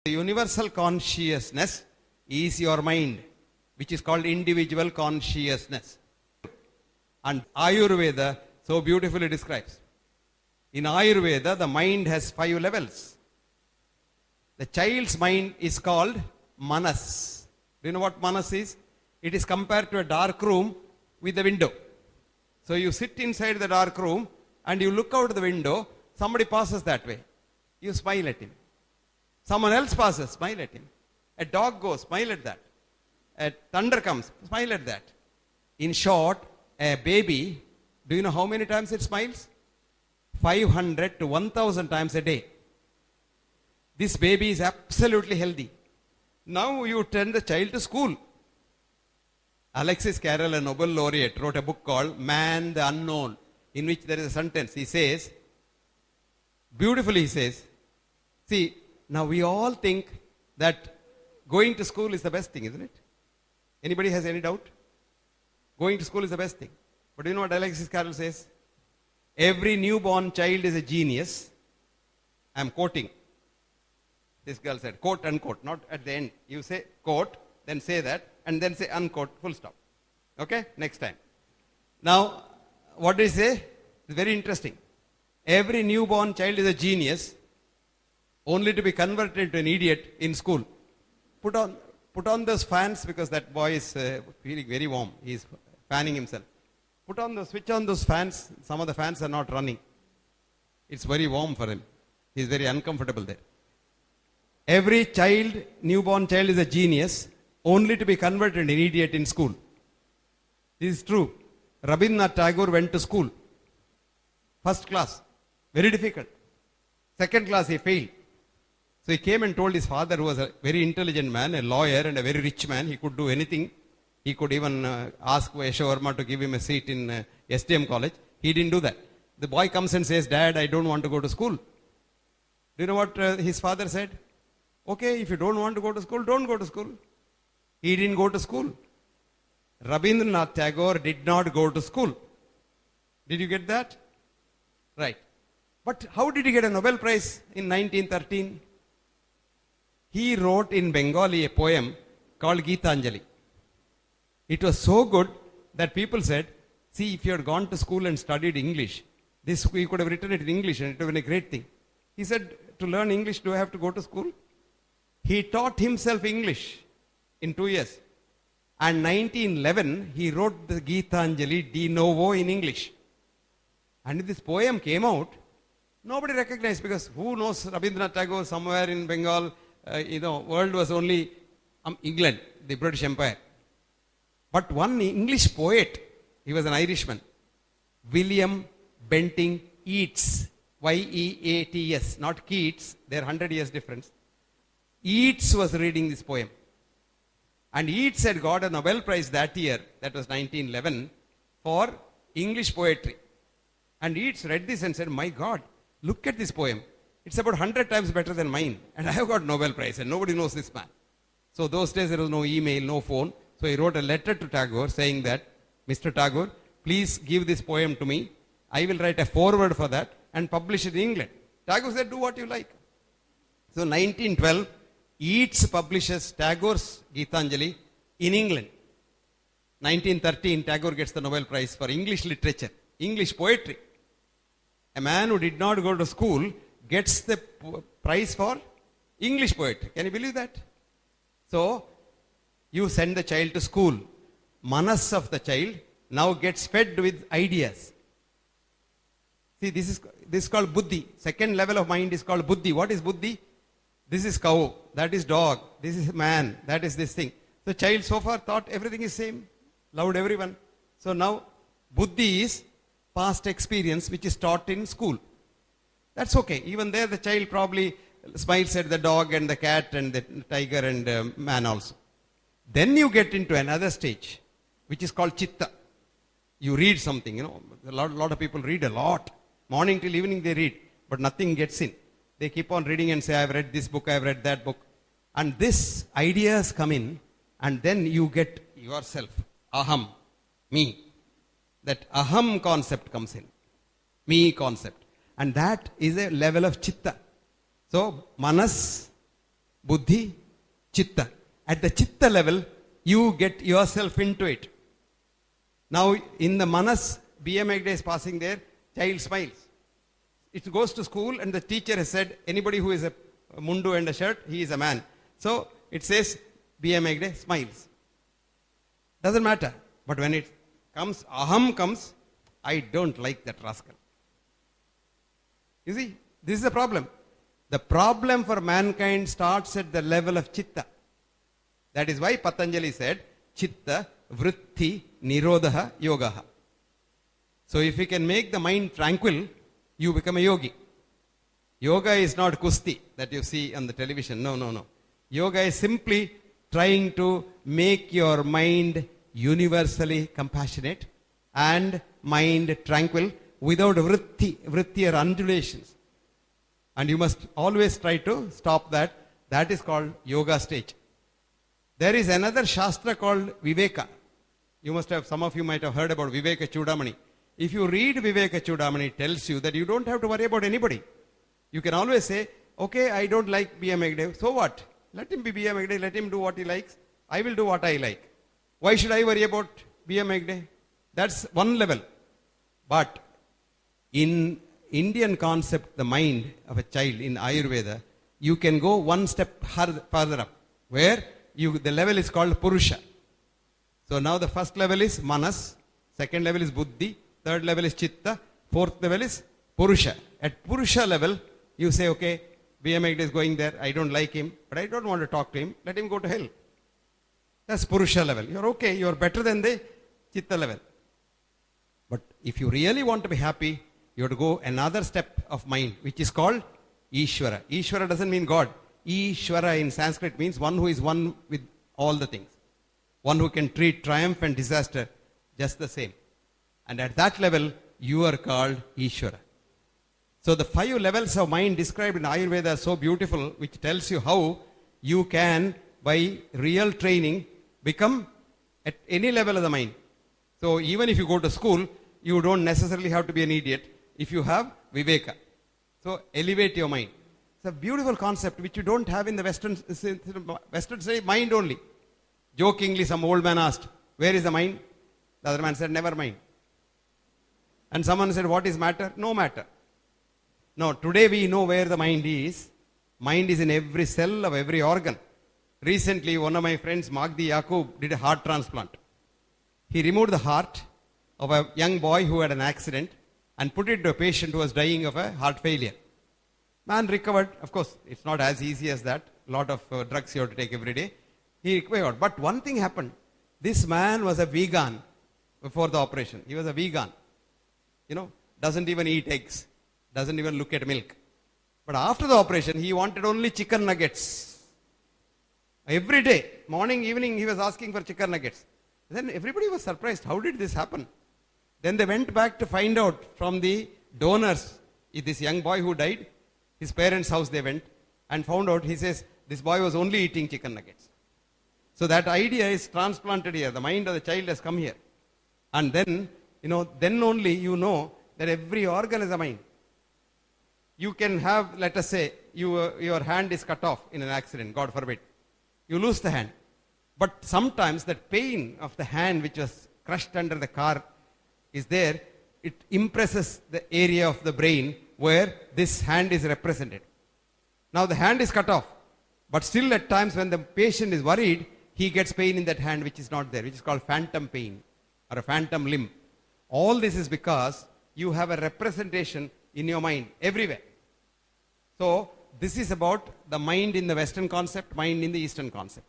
The universal consciousness is your mind, which is called individual consciousness. And Ayurveda so beautifully describes. In Ayurveda, the mind has 5 levels. The child's mind is called manas. Do you know what manas is? It is compared to a dark room with a window. So you sit inside the dark room and you look out the window, somebody passes that way. You smile at him. Someone else passes, smile at him. A dog goes, smile at that. A thunder comes, smile at that. In short, a baby, do you know how many times it smiles? 500 to 1000 times a day. This baby is absolutely healthy. Now you send the child to school. Alexis Carrel, a Nobel laureate, wrote a book called Man the Unknown, in which there is a sentence. He says, beautifully he says, see, now we all think that going to school is the best thing, isn't it? Anybody has any doubt? Going to school is the best thing. But do you know what Alexis Carrel says? Every newborn child is a genius. I am quoting. This girl said, quote, unquote, not at the end. You say quote, then say that, and then say unquote, full stop. Okay? Next time. Now, what did he say? It's very interesting. Every newborn child is a genius, only to be converted into an idiot in school. Put on those fans, because that boy is feeling very warm. He is fanning himself. Switch on those fans. Some of the fans are not running. It's very warm for him. He is very uncomfortable there. Every child, newborn child is a genius, only to be converted into an idiot in school. This is true. Rabindranath Tagore went to school. First class. Very difficult. Second class he failed. So he came and told his father, who was a very intelligent man, a lawyer and a very rich man. He could do anything. He could even ask Yashovarma to give him a seat in SDM college. He didn't do that. The boy comes and says, Dad, I don't want to go to school. Do you know what his father said? Okay, if you don't want to go to school, don't go to school. He didn't go to school. Rabindranath Tagore did not go to school. Did you get that? Right. But how did he get a Nobel Prize in 1913? He wrote in Bengali a poem called Geetanjali. It was so good that people said, see, if you had gone to school and studied English, you could have written it in English and it would have been a great thing. He said, to learn English, do I have to go to school? He taught himself English in 2 years. And 1911, he wrote the Geetanjali de novo in English. And this poem came out, nobody recognized, because who knows Rabindranath Tagore somewhere in Bengal? World was only England, the British Empire. But one English poet, he was an Irishman, William Bentinck Yeats, Yeats, not Keats, they're 100 years difference. Yeats was reading this poem. And Yeats had got a Nobel Prize that year, that was 1911, for English poetry. And Yeats read this and said, my God, look at this poem. It's about 100 times better than mine. And I have got Nobel Prize and nobody knows this man. So those days there was no email, no phone. So he wrote a letter to Tagore saying that, Mr. Tagore, please give this poem to me. I will write a foreword for that and publish it in England. Tagore said, do what you like. So 1912, Yeats publishes Tagore's Geetanjali in England. 1913, Tagore gets the Nobel Prize for English literature, English poetry. A man who did not go to school gets the prize for English poetry. Can you believe that? So, you send the child to school. Manas of the child now gets fed with ideas. See, this is called buddhi. Second level of mind is called buddhi. What is buddhi? This is cow, that is dog, this is man, that is this thing. The child so far thought everything is same, loved everyone. So now, buddhi is past experience which is taught in school. That's okay. Even there the child probably smiles at the dog and the cat and the tiger and man also. Then you get into another stage, which is called chitta. You read something, a lot of people read a lot. Morning till evening they read, but nothing gets in. They keep on reading and say, I've read this book, I've read that book. And this ideas come in, and then you get yourself, aham, me. That aham concept comes in, me concept. And that is a level of chitta. So, manas buddhi, chitta. At the chitta level, you get yourself into it. Now, in the manas, B.M. Hegde is passing there, child smiles. It goes to school and the teacher has said, anybody who is a mundu and a shirt, he is a man. So, it says, B.M. Hegde smiles. Doesn't matter. But when it comes, aham comes, I don't like that rascal. You see, this is the problem. The problem for mankind starts at the level of chitta. That is why Patanjali said, chitta, vritti, nirodha, yogaha. So if you can make the mind tranquil, you become a yogi. Yoga is not kusti that you see on the television. No, no, no. Yoga is simply trying to make your mind universally compassionate and mind tranquil without vritti or undulations. And you must always try to stop that. That is called yoga stage. There is another shastra called Viveka. You must have, some of you might have heard about Viveka Chudamani. If you read Viveka Chudamani, it tells you that you don't have to worry about anybody. You can always say, okay, I don't like B.M. Hegde. So what? Let him be B.M. Hegde. Let him do what he likes. I will do what I like. Why should I worry about B.M. Hegde? That's one level. But in Indian concept, the mind of a child in Ayurveda, you can go one step further up, where the level is called Purusha. So now the first level is Manas, second level is Buddhi, third level is Chitta, fourth level is Purusha. At Purusha level, you say, okay, B.M. Hegde is going there, I don't like him, but I don't want to talk to him, let him go to hell. That's Purusha level. You're okay, you're better than the Chitta level. But if you really want to be happy, you have to go another step of mind, which is called Ishvara. Ishvara doesn't mean God. Ishvara in Sanskrit means one who is one with all the things. One who can treat triumph and disaster just the same. And at that level, you are called Ishvara. So the 5 levels of mind described in Ayurveda are so beautiful, which tells you how you can, by real training, become at any level of the mind. So even if you go to school, you don't necessarily have to be an idiot if you have Viveka. So elevate your mind. It's a beautiful concept which you don't have in the Western say mind only. Jokingly, some old man asked, where is the mind? The other man said, never mind. And someone said, what is matter? No matter. No, today we know where the mind is. Mind is in every cell of every organ. Recently, one of my friends, Magdi Yaqub, did a heart transplant. He removed the heart of a young boy who had an accident and put it to a patient who was dying of a heart failure. Man recovered. Of course, it's not as easy as that. A lot of drugs you have to take every day. He recovered. But one thing happened. This man was a vegan before the operation. He was a vegan. You know, doesn't even eat eggs. Doesn't even look at milk. But after the operation, he wanted only chicken nuggets. Every day, morning, evening, he was asking for chicken nuggets. Then everybody was surprised. How did this happen? Then they went back to find out from the donors. This young boy who died, his parents' house they went and found out, he says, this boy was only eating chicken nuggets. So that idea is transplanted here. The mind of the child has come here. And then, then only you know that every organ is a mind. You can have, let us say, your hand is cut off in an accident, God forbid. You lose the hand. But sometimes that pain of the hand which was crushed under the car is there, it impresses the area of the brain where this hand is represented. Now the hand is cut off, but still at times when the patient is worried, he gets pain in that hand which is not there, which is called phantom pain or a phantom limb. All this is because you have a representation in your mind everywhere. So this is about the mind in the Western concept, mind in the Eastern concept.